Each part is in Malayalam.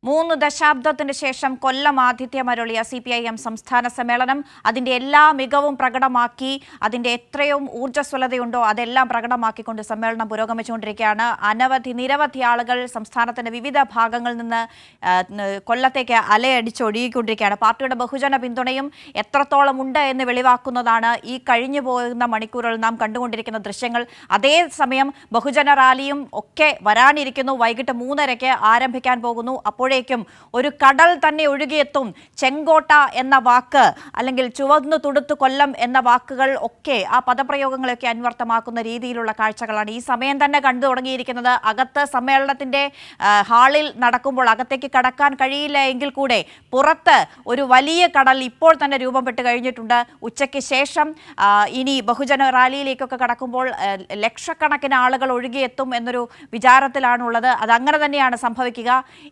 3 ദശാബ്ദത്തിന് ശേഷം കൊല്ലം ആതിഥ്യമരുളിയ CPIM സംസ്ഥാന സമ്മേളനം അതിന്റെ എല്ലാ മികവും പ്രകടമാക്കി, അതിന്റെ എത്രയും ഊർജ്ജസ്വലതയുണ്ടോ അതെല്ലാം പ്രകടമാക്കിക്കൊണ്ട് സമ്മേളനം പുരോഗമിച്ചുകൊണ്ടിരിക്കുകയാണ്. നിരവധി ആളുകൾ സംസ്ഥാനത്തിന്റെ വിവിധ ഭാഗങ്ങളിൽ നിന്ന് കൊല്ലത്തേക്ക് അലയടിച്ചൊഴുകിക്കൊണ്ടിരിക്കുകയാണ്. പാർട്ടിയുടെ ബഹുജന പിന്തുണയും എത്രത്തോളം ഉണ്ട് എന്ന് വെളിവാക്കുന്നതാണ് ഈ കഴിഞ്ഞു പോകുന്ന മണിക്കൂറുകൾ നാം കണ്ടുകൊണ്ടിരിക്കുന്ന ദൃശ്യങ്ങൾ. അതേസമയം ബഹുജന റാലിയും ഒക്കെ വരാനിരിക്കുന്നു. വൈകിട്ട് 3:30-ക്ക് ആരംഭിക്കാൻ പോകുന്നു. അപ്പോഴേക്കും ഒരു കടൽ തന്നെ ഒഴുകിയെത്തും. ചെങ്കോട്ട എന്ന വാക്ക് അല്ലെങ്കിൽ ചുവന്നു തുടുത്തു കൊല്ലം എന്ന വാക്കുകൾ ഒക്കെ ആ പദപ്രയോഗങ്ങളൊക്കെ അന്വർത്ഥമാക്കുന്ന രീതിയിലുള്ള കാഴ്ചകളാണ് ഈ സമയം തന്നെ കണ്ടു തുടങ്ങിയിരിക്കുന്നത്. അകത്ത് സമ്മേളനത്തിന്റെ ഹാളിൽ നടക്കുമ്പോൾ അകത്തേക്ക് കടക്കാൻ കഴിയില്ല എങ്കിൽ കൂടെ പുറത്ത് ഒരു വലിയ കടൽ ഇപ്പോൾ തന്നെ രൂപപ്പെട്ട് കഴിഞ്ഞിട്ടുണ്ട്. ഉച്ചയ്ക്ക് ശേഷം ഇനി ബഹുജന റാലിയിലേക്കൊക്കെ കടക്കുമ്പോൾ ലക്ഷക്കണക്കിന് ആളുകൾ ഒഴുകിയെത്തും എന്നൊരു വിചാരത്തിലാണുള്ളത്. അതങ്ങനെ തന്നെയാണ് സംഭവിക്കുക.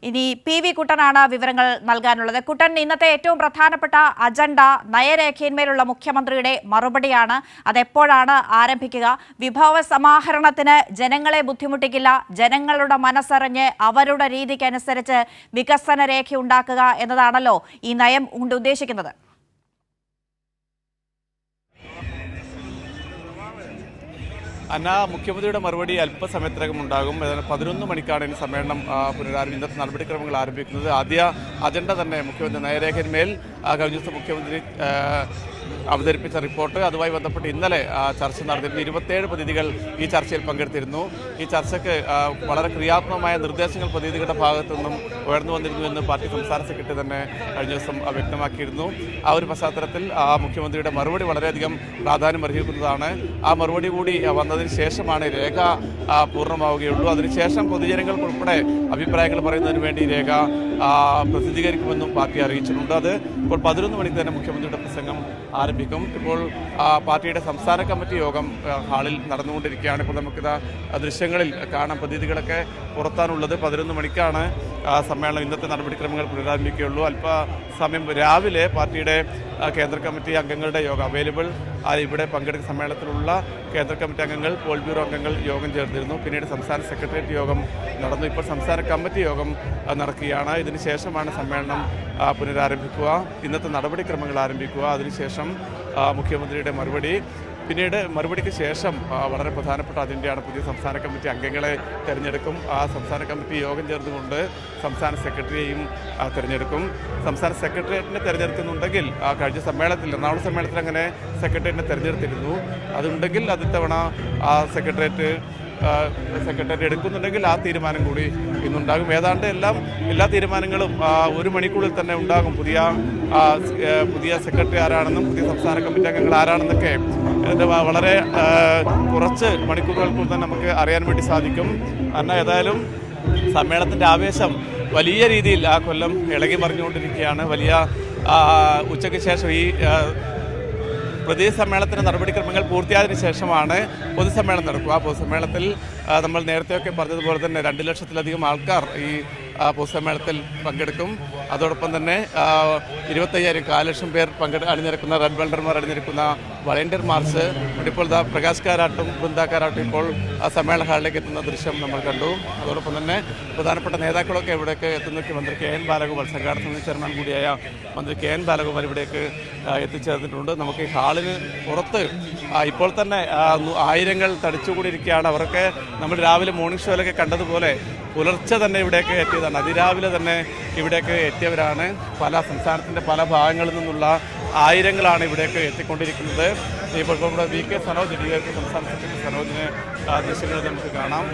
ഇനി PV കുട്ടനാണ് വിവരങ്ങൾ നൽകാനുള്ളത്. കുട്ടൻ, ഇന്നത്തെ ഏറ്റവും പ്രധാനപ്പെട്ട അജണ്ട നയരേഖയിന്മേലുള്ള മുഖ്യമന്ത്രിയുടെ മറുപടിയാണ്. അതെപ്പോഴാണ് ആരംഭിക്കുക? വിഭവ സമാഹരണത്തിന് ജനങ്ങളെ ബുദ്ധിമുട്ടിക്കില്ല, ജനങ്ങളുടെ മനസ്സറിഞ്ഞ് അവരുടെ രീതിക്കനുസരിച്ച് വികസന രേഖ ഉണ്ടാക്കുക എന്നതാണല്ലോ ഈ നയം കൊണ്ട് ഉദ്ദേശിക്കുന്നത്. മുഖ്യമന്ത്രിയുടെ മറുപടി അല്പസമയത്തിനകം ഉണ്ടാകും. 11 മണിക്കാണ് ഇനി സമ്മേളനം പുനരാരംഭിക്കുന്നത്. ഇന്നത്തെ നടപടിക്രമങ്ങൾ ആരംഭിക്കുന്നത്. ആദ്യ അജണ്ട തന്നെ മുഖ്യമന്ത്രി നയരേഖന്മേൽ കഴിഞ്ഞ ദിവസം മുഖ്യമന്ത്രി അവതരിപ്പിച്ച റിപ്പോർട്ട്, അതുമായി ബന്ധപ്പെട്ട് ഇന്നലെ ചർച്ച നടത്തിയിരുന്നു. 27 പ്രതിനിധികൾ ഈ ചർച്ചയിൽ പങ്കെടുത്തിരുന്നു. ഈ ചർച്ചയ്ക്ക് വളരെ ക്രിയാത്മകമായ നിർദ്ദേശങ്ങൾ പ്രതിനിധികളുടെ ഭാഗത്തു നിന്നും ഉയർന്നു വന്നിരുന്നു എന്ന് പാർട്ടി സംസ്ഥാന സെക്രട്ടറി തന്നെ കഴിഞ്ഞ ദിവസം വ്യക്തമാക്കിയിരുന്നു. ആ ഒരു പശ്ചാത്തലത്തിൽ മുഖ്യമന്ത്രിയുടെ മറുപടി വളരെയധികം പ്രാധാന്യം അർഹിക്കുന്നതാണ്. ആ മറുപടി കൂടി വന്നതിന് ശേഷമാണ് രേഖ പൂർണ്ണമാവുകയുള്ളൂ. അതിനുശേഷം പൊതുജനങ്ങൾക്കുൾപ്പെടെ അഭിപ്രായങ്ങൾ പറയുന്നതിന് വേണ്ടി രേഖ പ്രസിദ്ധീകരിക്കുമെന്നും പാർട്ടി അറിയിച്ചിട്ടുണ്ട്. അത് ഇപ്പോൾ 11 മണിക്ക് തന്നെ മുഖ്യമന്ത്രിയുടെ പ്രസംഗം ആരംഭിക്കും. ഇപ്പോൾ പാർട്ടിയുടെ സംസ്ഥാന കമ്മിറ്റി യോഗം ഹാളിൽ നടന്നുകൊണ്ടിരിക്കുകയാണ്. ഇപ്പോൾ നമുക്കിത് ദൃശ്യങ്ങളിൽ കാണാം. പ്രതിനിധികളൊക്കെ പുറത്താണുള്ളത്. 11 മണിക്കാണ് സമ്മേളനം. ഇന്നത്തെ നടപടിക്രമങ്ങൾ പുനരാരംഭിക്കുകയുള്ളൂ. അല്പസമയം രാവിലെ പാർട്ടിയുടെ കേന്ദ്ര കമ്മിറ്റി അംഗങ്ങളുടെ യോഗം അവൈലബിൾ ഇവിടെ പങ്കെടുക്കുന്ന സമ്മേളനത്തിലുള്ള കേന്ദ്ര കമ്മിറ്റി അംഗങ്ങൾ, പോളിറ്റ് ബ്യൂറോ അംഗങ്ങൾ യോഗം ചേർന്നിരുന്നു. പിന്നീട് സംസ്ഥാന സെക്രട്ടേറിയറ്റ് യോഗം നടന്നു. ഇപ്പോൾ സംസ്ഥാന കമ്മിറ്റി യോഗം നടക്കുകയാണ്. ഇതിന് ശേഷമാണ് സമ്മേളനം പുനരാരംഭിക്കുക, ഇന്നത്തെ നടപടിക്രമങ്ങൾ ആരംഭിക്കുക. അതിനുശേഷം മുഖ്യമന്ത്രിയുടെ മറുപടി. പിന്നീട് മറുപടിക്ക് ശേഷം വളരെ പ്രധാനപ്പെട്ട അജണ്ടയാണ് പുതിയ സംസ്ഥാന കമ്മിറ്റി അംഗങ്ങളെ തിരഞ്ഞെടുക്കും. ആ സംസ്ഥാന കമ്മിറ്റി യോഗം ചേർന്നുകൊണ്ട് സംസ്ഥാന സെക്രട്ടറിയെയും തിരഞ്ഞെടുക്കും. സംസ്ഥാന സെക്രട്ടേറിയറ്റിനെ തിരഞ്ഞെടുക്കുന്നുണ്ടെങ്കിൽ കഴിഞ്ഞ സമ്മേളനത്തിൽ, എറണാകുളം സമ്മേളനത്തിൽ അങ്ങനെ സെക്രട്ടേറിയറ്റിനെ തിരഞ്ഞെടുത്തിരുന്നു. അതുണ്ടെങ്കിൽ അതിത്തവണ ആ സെക്രട്ടേറിയറ്റ് എടുക്കുന്നുണ്ടെങ്കിൽ ആ തീരുമാനം കൂടി ഇന്നുണ്ടാകും. ഏതാണ്ട് എല്ലാ തീരുമാനങ്ങളും 1 മണിക്കൂറിൽ തന്നെ ഉണ്ടാകും. പുതിയ സെക്രട്ടറി ആരാണെന്നും പുതിയ സംസ്ഥാന കമ്മിറ്റി അംഗങ്ങൾ ആരാണെന്നൊക്കെ വളരെ കുറച്ച് മണിക്കൂറുകൾക്കുള്ളിൽ തന്നെ നമുക്ക് അറിയാൻ വേണ്ടി സാധിക്കും. കാരണം ഏതായാലും സമ്മേളനത്തിൻ്റെ ആവേശം വലിയ രീതിയിൽ കൊല്ലം ഇളകി മറിഞ്ഞുകൊണ്ടിരിക്കുകയാണ്. വലിയ ഉച്ചയ്ക്ക് ശേഷം ഈ പ്രതി സമ്മേളനത്തിൻ്റെ നടപടിക്രമങ്ങൾ പൂർത്തിയായതിനു ശേഷമാണ് പൊതുസമ്മേളനം നടക്കുക. ആ പൊതുസമ്മേളനത്തിൽ നമ്മൾ നേരത്തെയൊക്കെ പറഞ്ഞതുപോലെ തന്നെ 2 ലക്ഷത്തിലധികം ആൾക്കാർ ഈ പൊതുസമ്മേളനത്തിൽ പങ്കെടുക്കും. അതോടൊപ്പം തന്നെ 25,000 4 ലക്ഷം പേർ അണിനിരക്കുന്ന റെഡ് വെൽഡർമാർ അണിനിരക്കുന്ന വളണ്ടിയർ മാർച്ച്. ഇപ്പോൾ പ്രകാശ് കാരാട്ടും ബൃന്ദ കാരാട്ടും ഇപ്പോൾ സമ്മേളന ഹാളിലേക്ക് എത്തുന്ന ദൃശ്യം നമ്മൾ കണ്ടു. അതോടൊപ്പം തന്നെ പ്രധാനപ്പെട്ട നേതാക്കളൊക്കെ ഇവിടേക്ക് എത്തുന്ന മന്ത്രി KN ബാലഗോപാൽ, സംഘാടന സമിതി ചെയർമാൻ കൂടിയായ മന്ത്രി KN ബാലഗോപാൽ ഇവിടേക്ക് എത്തിച്ചേർന്നിട്ടുണ്ട്. നമുക്ക് ഈ ഹാളിന് പുറത്ത് ഇപ്പോൾ തന്നെ ആയിരങ്ങൾ തടിച്ചുകൂടിയിരിക്കുകയാണ്. അവരൊക്കെ നമ്മൾ രാവിലെ മോർണിംഗ് ഷോയിലൊക്കെ കണ്ടതുപോലെ പുലർച്ചെ തന്നെ ഇവിടേക്ക് എത്തിയതാണ്. അതിരാവിലെ തന്നെ ഇവിടേക്ക് എത്തിയവരാണ്. പല സംസ്ഥാനത്തിൻ്റെ പല ഭാഗങ്ങളിൽ നിന്നുള്ള ആയിരങ്ങളാണ് ഇവിടേക്ക് എത്തിക്കൊണ്ടിരിക്കുന്നത്. ഇപ്പോൾ ഇവിടെ VK സനോജ്, DIFC സംസ്ഥാന സെക്രട്ടറി സനോജിനെ ദൃശ്യങ്ങളിൽ നമുക്ക് കാണാം.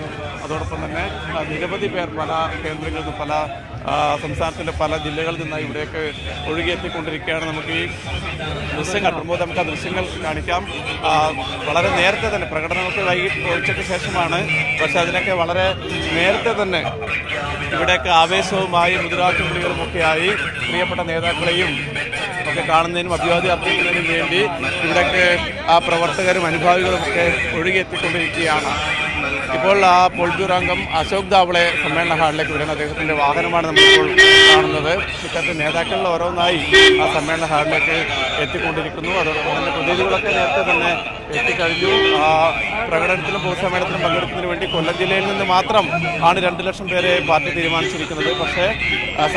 അതോടൊപ്പം തന്നെ നിരവധി പേർ പല കേന്ദ്രങ്ങളിൽ നിന്നും പല സംസ്ഥാനത്തിൻ്റെ പല ജില്ലകളിൽ നിന്നായി ഇവിടേക്ക് ഒഴുകിയെത്തിക്കൊണ്ടിരിക്കുകയാണ്. നമുക്ക് ഈ ദൃശ്യങ്ങൾ പ്രമോദ്, നമുക്ക് ആ ദൃശ്യങ്ങൾ കാണിക്കാം. വളരെ നേരത്തെ തന്നെ പ്രകടനമൊക്കെ ഉച്ചയ്ക്ക് ശേഷമാണ്. പക്ഷേ അതിനൊക്കെ വളരെ നേരത്തെ തന്നെ ഇവിടേക്ക് ആവേശവുമായി മുദ്രാവാക്യം വിളികളുമൊക്കെയായി പ്രിയപ്പെട്ട നേതാക്കളെയും ഒക്കെ കാണുന്നതിനും അഭിവാദ്യം അർപ്പിക്കുന്നതിനും വേണ്ടി ഇവിടേക്ക് പ്രവർത്തകരും അനുഭാവികളും ഒക്കെ ഒഴുകിയെത്തിക്കൊണ്ടിരിക്കുകയാണ്. ഇപ്പോൾ ആ പോളിറ്റ് ബ്യൂറോ അംഗം അശോക് ദാവളെ സമ്മേളന ഹാളിലേക്ക് വരുന്ന അദ്ദേഹത്തിന്റെ വാഹനമാണ് നമ്മളിപ്പോൾ കാണുന്നത്. ഇക്കാലത്ത് നേതാക്കളിൽ ഓരോന്നായി ആ സമ്മേളന ഹാളിലേക്ക് എത്തിക്കൊണ്ടിരിക്കുന്നു. അതോടൊപ്പം തന്നെ പ്രതിനിധികളൊക്കെ നേരത്തെ തന്നെ എത്തിക്കഴിഞ്ഞു. ആ പ്രകടനത്തിലും പൊതുസമ്മേളനത്തിലും പങ്കെടുക്കുന്നതിന് വേണ്ടി കൊല്ലം ജില്ലയിൽ നിന്ന് മാത്രം ആണ് 2 ലക്ഷം പേരെ പാർട്ടി തീരുമാനിച്ചിരിക്കുന്നത്. പക്ഷേ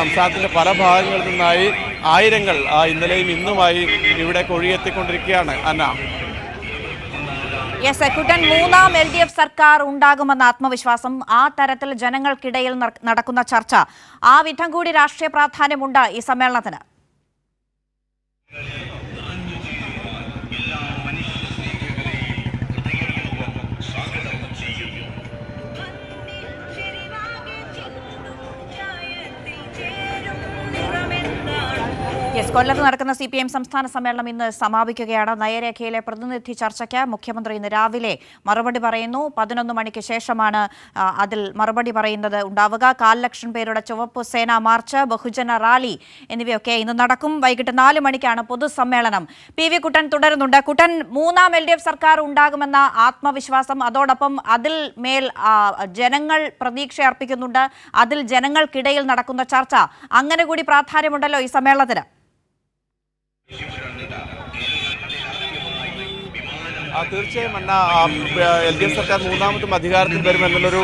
സംസ്ഥാനത്തിന്റെ പല ഭാഗങ്ങളിൽ നിന്നായി ആയിരങ്ങൾ ഇന്നലെയും ഇന്നുമായി ഇവിടെ ഒഴുകിയെത്തിക്കൊണ്ടിരിക്കുകയാണ്. അന്ന, യെസ് കുട്ടൻ, 3ാം LDF സർക്കാർ ഉണ്ടാകുമെന്ന ആത്മവിശ്വാസം, ആ തരത്തിൽ ജനങ്ങൾക്കിടയിൽ നടക്കുന്ന ചർച്ച, ആ വിധം കൂടി രാഷ്ട്രീയ പ്രാധാന്യമുണ്ട് ഈ സമ്മേളനത്തിന്. യെസ്, കൊല്ലത്ത് നടക്കുന്ന CPIM സംസ്ഥാന സമ്മേളനം ഇന്ന് സമാപിക്കുകയാണ്. നയരേഖയിലെ പ്രതിനിധി ചർച്ചയ്ക്ക് മുഖ്യമന്ത്രി ഇന്ന് രാവിലെ മറുപടി പറയുന്നു. 11 മണിക്ക് ശേഷമാണ് അതിൽ മറുപടി പറയുന്നത് ഉണ്ടാവുക. 1/4 ലക്ഷം പേരുടെ ചുവപ്പ് സേന മാർച്ച്, ബഹുജന റാലി എന്നിവയൊക്കെ ഇന്ന് നടക്കും. വൈകിട്ട് 4 മണിക്കാണ് പൊതുസമ്മേളനം. PV കുട്ടൻ തുടരുന്നുണ്ട്. കുട്ടൻ, 3ാം LDF സർക്കാർ ഉണ്ടാകുമെന്ന ആത്മവിശ്വാസം, അതോടൊപ്പം അതിൽ മേൽ ജനങ്ങൾ പ്രതീക്ഷ അർപ്പിക്കുന്നുണ്ട്, അതിൽ ജനങ്ങൾക്കിടയിൽ നടക്കുന്ന ചർച്ച, അങ്ങനെ കൂടി പ്രാധാന്യമുണ്ടല്ലോ ഈ സമ്മേളനത്തിന്. തീർച്ചയായും അന്ന, LDF സർക്കാർ 3ാമതും അധികാരത്തിൽ വരുമെന്നുള്ളൊരു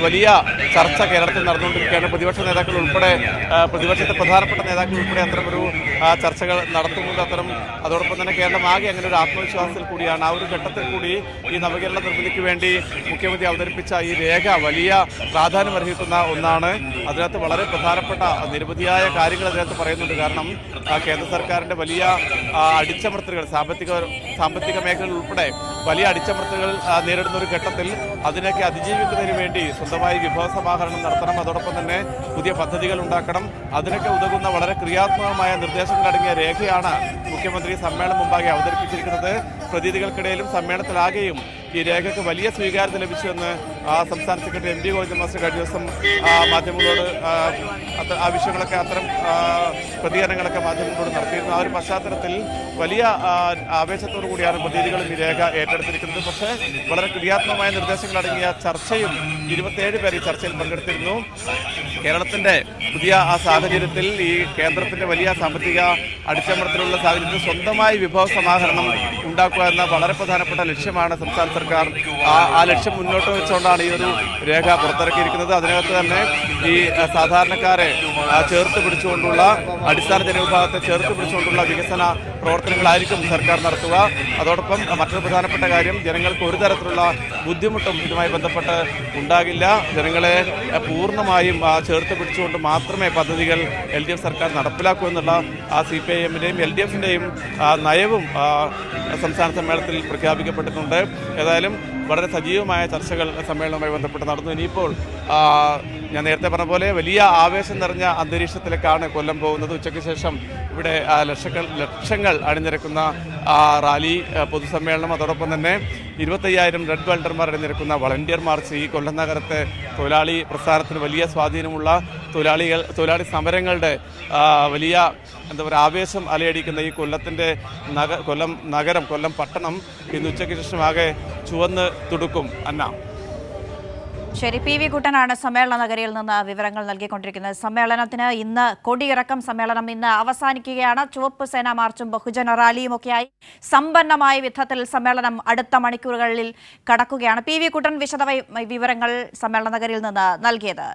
വലിയ ചർച്ച കേരളത്തിൽ നടന്നുകൊണ്ടിരിക്കുകയാണ്. പ്രതിപക്ഷ നേതാക്കൾ ഉൾപ്പെടെ, പ്രതിപക്ഷത്തെ പ്രധാനപ്പെട്ട നേതാക്കൾ ഉൾപ്പെടെ അത്തരമൊരു ചർച്ചകൾ നടത്തുന്നുണ്ട്. അതോടൊപ്പം തന്നെ കേരളം ആകെ അങ്ങനെ ഒരു ആത്മവിശ്വാസത്തിൽ കൂടിയാണ്. ആ ഒരു ഘട്ടത്തിൽ കൂടി ഈ നവകേരള നിർമ്മിതിക്ക് വേണ്ടി മുഖ്യമന്ത്രി അവതരിപ്പിച്ച ഈ രേഖ വലിയ പ്രാധാന്യം അർഹിക്കുന്ന ഒന്നാണ്. അതിനകത്ത് വളരെ പ്രധാനപ്പെട്ട നിരവധിയായ കാര്യങ്ങൾ അതിനകത്ത് പറയുന്നുണ്ട്. കാരണം കേന്ദ്ര സർക്കാരിൻ്റെ വലിയ അടിച്ചമർത്തലുകൾ, സാമ്പത്തിക മേഖലയിൽ ഉൾപ്പെടെ വലിയ അടിച്ചമർത്തലുകൾ നേരിടുന്ന ഒരു ഘട്ടത്തിൽ അതിനൊക്കെ അതിജീവിക്കുന്നതിന് വേണ്ടി സ്വന്തമായി വിഭവ സമാഹരണം നടത്തണം. അതോടൊപ്പം തന്നെ പുതിയ പദ്ധതികൾ ഉണ്ടാക്കണം. അതിനൊക്കെ ഉതകുന്ന വളരെ ക്രിയാത്മകമായ നിർദ്ദേശങ്ങളടങ്ങിയ രേഖയാണ് മുഖ്യമന്ത്രി സമ്മേളനം മുമ്പാകെ അവതരിപ്പിച്ചിരിക്കുന്നത്. പ്രതിനിധികൾക്കിടയിലും സമ്മേളനത്തിലാകെയും ഈ രേഖയ്ക്ക് വലിയ സ്വീകാര്യത ലഭിച്ചുവെന്ന് സംസ്ഥാന സെക്രട്ടറി MD ഗോവിന്ദൻ മാസ്റ്റർ കഴിഞ്ഞ ദിവസം മാധ്യമങ്ങളോട് ആ വിഷയങ്ങളൊക്കെ, അത്തരം പ്രതികരണങ്ങളൊക്കെ മാധ്യമങ്ങളോട് നടത്തിയിരുന്നു. ആ ഒരു പശ്ചാത്തലത്തിൽ വലിയ ആവേശത്തോടു കൂടിയാണ് പ്രതിനിധികളും ഈ രേഖ ഏറ്റെടുത്തിരിക്കുന്നത്. പക്ഷേ വളരെ ക്രിയാത്മകമായ നിർദ്ദേശങ്ങളടങ്ങിയ ചർച്ചയും 27 പേർ ഈ ചർച്ചയിൽ പങ്കെടുത്തിരുന്നു. കേരളത്തിന്റെ പുതിയ ആ സാഹചര്യത്തിൽ, ഈ കേന്ദ്രത്തിന്റെ വലിയ സാമ്പത്തിക അടിച്ചമർത്തലുള്ള സാഹചര്യത്തിൽ സ്വന്തമായി വിഭവ സമാഹരണം ഉണ്ടാക്കുക എന്ന വളരെ പ്രധാനപ്പെട്ട ലക്ഷ്യമാണ് സംസ്ഥാന സർക്കാർ. ആ ലക്ഷ്യം മുന്നോട്ട് വെച്ചുകൊണ്ടാണ് ഈ ഒരു രേഖ പുറത്തിറക്കിയിരിക്കുന്നത്. അതിനകത്ത് തന്നെ ഈ സാധാരണക്കാരെ ചേർത്ത് പിടിച്ചുകൊണ്ടുള്ള, അടിസ്ഥാന ജനവിഭാഗത്തെ ചേർത്ത് പിടിച്ചുകൊണ്ടുള്ള വികസന പ്രവർത്തനങ്ങളായിരിക്കും സർക്കാർ നടത്തുക. അതോടൊപ്പം മറ്റൊരു പ്രധാനപ്പെട്ട കാര്യം, ജനങ്ങൾക്ക് ഒരു തരത്തിലുള്ള ബുദ്ധിമുട്ടും ഇതുമായി ബന്ധപ്പെട്ട് ഉണ്ടാകില്ല. ജനങ്ങളെ പൂർണ്ണമായും ചേർത്ത് പിടിച്ചുകൊണ്ട് മാത്രമേ പദ്ധതികൾ LDF സർക്കാർ നടപ്പിലാക്കൂ എന്നുള്ള CPIM-ന്റെയും LDF-ന്റെയും നയവും സംസ്ഥാന സമ്മേളനത്തിൽ പ്രഖ്യാപിക്കപ്പെട്ടിട്ടുണ്ട്. ഏതായാലും വളരെ സജീവമായ ചർച്ചകൾ സമ്മേളനവുമായി ബന്ധപ്പെട്ട് നടന്നു. ഇനിയിപ്പോൾ ഞാൻ നേരത്തെ പറഞ്ഞ പോലെ വലിയ ആവേശം നിറഞ്ഞ അന്തരീക്ഷത്തിലേക്കാണ് കൊല്ലം പോകുന്നത്. ഉച്ചയ്ക്ക് ശേഷം ഇവിടെ ലക്ഷങ്ങൾ അണിനിരക്കുന്ന റാലി, പൊതുസമ്മേളനം, അതോടൊപ്പം തന്നെ 25,000 റെഡ് വെൽഡർമാർ അണിനിരക്കുന്ന വളണ്ടിയർ മാർച്ച്, ഈ കൊല്ലം നഗരത്തെ തൊഴിലാളി പ്രസ്ഥാനത്തിന് വലിയ സ്വാധീനമുള്ള തൊഴിലാളി സമരങ്ങളുടെ വലിയ ആവേശം അലയടിക്കുന്ന ഈ കൊല്ലം നഗരം, കൊല്ലം പട്ടണം ഇന്ന് ഉച്ചയ്ക്ക് ശേഷം ആകെ ചുവന്ന് തുടുക്കും. അന്ന, ശരി, PV കുട്ടനാണ് സമ്മേളന നഗരിയിൽ നിന്ന് വിവരങ്ങൾ നൽകിക്കൊണ്ടിരിക്കുന്നത്. സമ്മേളനത്തിന് ഇന്ന് കൊടിയിറക്കം, സമ്മേളനം ഇന്ന് അവസാനിക്കുകയാണ്. ചുവപ്പ് സേന മാർച്ചും ബഹുജന റാലിയും ഒക്കെയായി സമ്പന്നമായ വിധത്തിൽ സമ്മേളനം അടുത്ത മണിക്കൂറുകളിൽ കടക്കുകയാണ്. PV കുട്ടൻ വിശദ വിവരങ്ങൾ സമ്മേളന നഗരിയിൽ നിന്ന് നൽകിയത്.